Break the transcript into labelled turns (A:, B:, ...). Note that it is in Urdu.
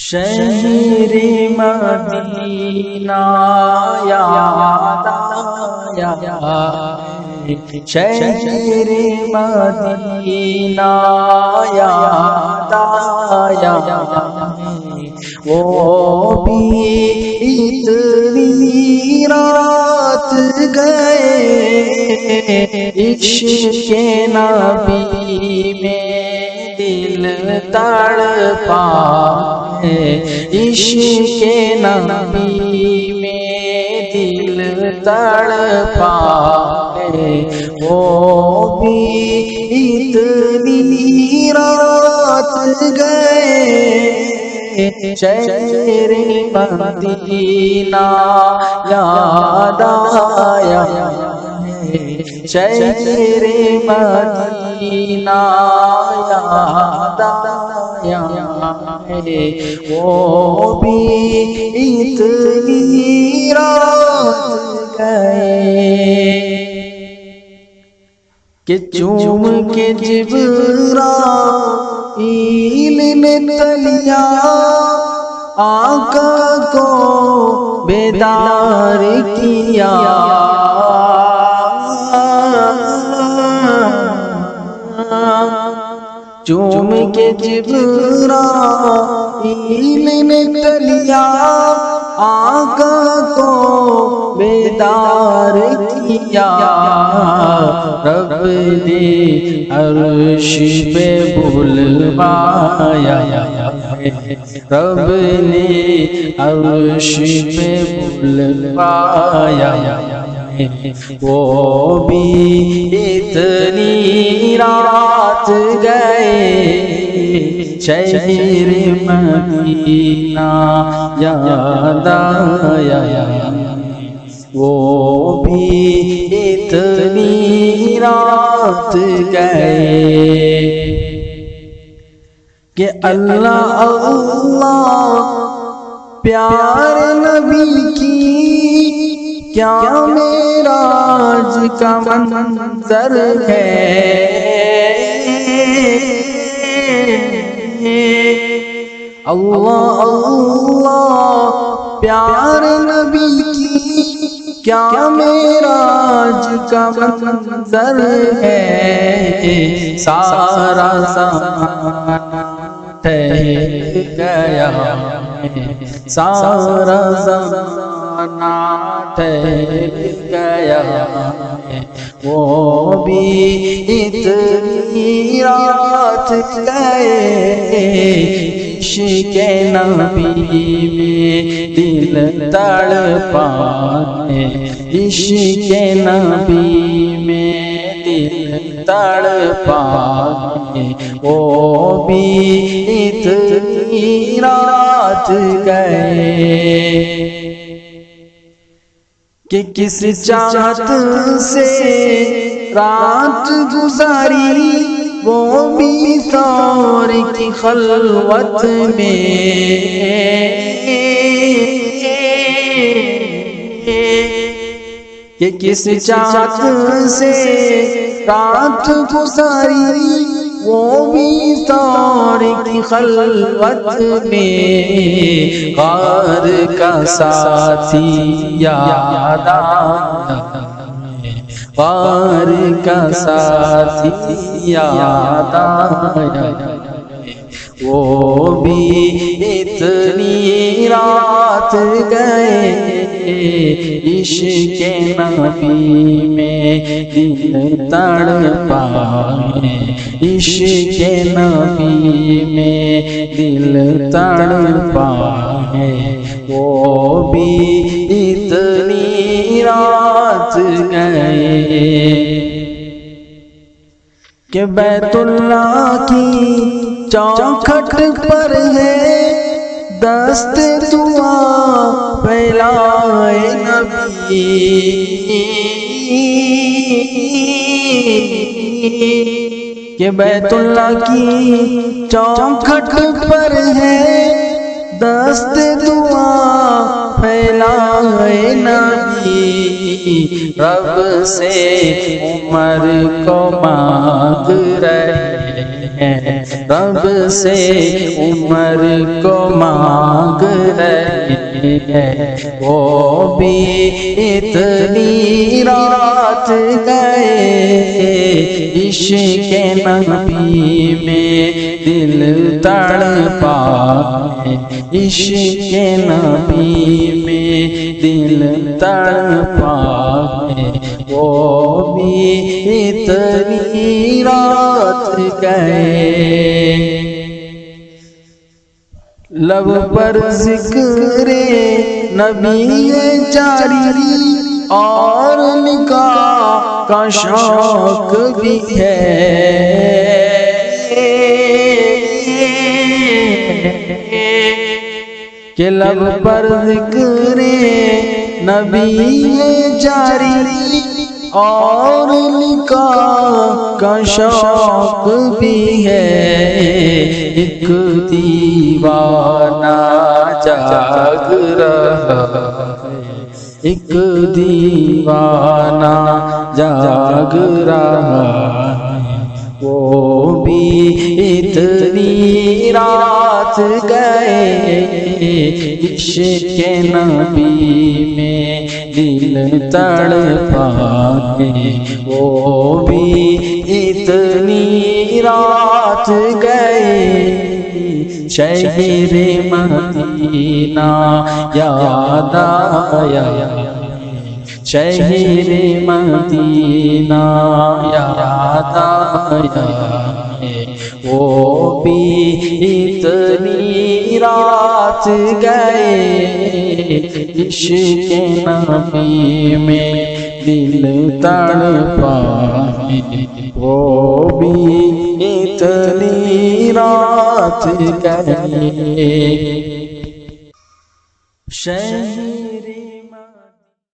A: شہر مدینہ یاد آیا، شہر مدینہ یاد آیا، وہ بھی اتنی رات گئے عشق نبی میں دل تڑپا ہے، عشق نبی میں دل تڑپا ہے، وہ بھی اتنی رات گئے شہر مدینہ یاد آیا، شہر مدینہ یاد آیا، وہ بھی اتنی رات گئے کہ چوم کے جبرائیل نے تلیا آقا کو بیدار کیا، چوم کے جبرائیل نے تلیا آقا کو بیدار کیا، رب نے عرش پہ بلوایا، رب نے عرش پہ بلوایا، وہ بھی اتنی رات گئے شہر مدینہ یاد آیا، وہ بھی اتنی رات گئے کہ اللہ اللہ پیار نبی کی کیا معراج کا منظر ہے، اللہ اللہ پیار نبی کی کیا معراج کا منظر ہے، سارا زمانہ ٹھہر گیا، سارا زمانہ ٹھہر گیا، وہ بھی اتنی رات گئے عشق نبی میں دل تڑپا ہے، عشق نبی میں دل تڑپا ہے، وہ بھی اتنی رات گئے کہ کس چاہت سے رات گزاری وہ بھی ثور کی خلوت میں، کہ کس چاہت سے رات گزاری وہ بھی ثور کی خلوت میں، غار کا ساتھی یاد آیا، غار کا ساتھی یاد آیا، وہ بھی اتنی رات گئے عشق نبی میں دل تڑپا ہے، عشق نبی میں دل تڑپا ہے، وہ بھی اتنی رات گئے کہ بیت اللہ کی چوکھٹ پر ہے دست دعا پھیلائے نبی، کہ بیت اللہ کی چوکھٹ پر ہے دست دعا پھیلائے نبی، رب سے عمر کو مانگ رہے ہیں، رب سے عمر کو مانگ رہے ہیں، وہ بھی اتنی رات گئے، عشق نبی میں دل تڑپا ہے، عشق نبی میں دل تڑپا ہے، وہ بھی اتنی رات گئے۔ لب پر ذکر نبی جاری اور نکاح کا شوق بھی ہے، کہ لب پر ذکر نبی جاری اور نکاح کا شوق بھی ہے، ایک دیوانہ جاگ رہا ہے، ایک دیوانہ جاگ رہا ہے، وہ بھی اتنی رات گئے، عشق نبی میں دل تڑپا ہے، وہ بھی اتنی رات گئے، شہر مدینہ یاد آیا، شہر مدینہ یاد آیا، وہ بھی اتنی رات گئے، عشق نبی میں دل تڑپا ہے، وہ بھی اتنی رات گئے۔ شہر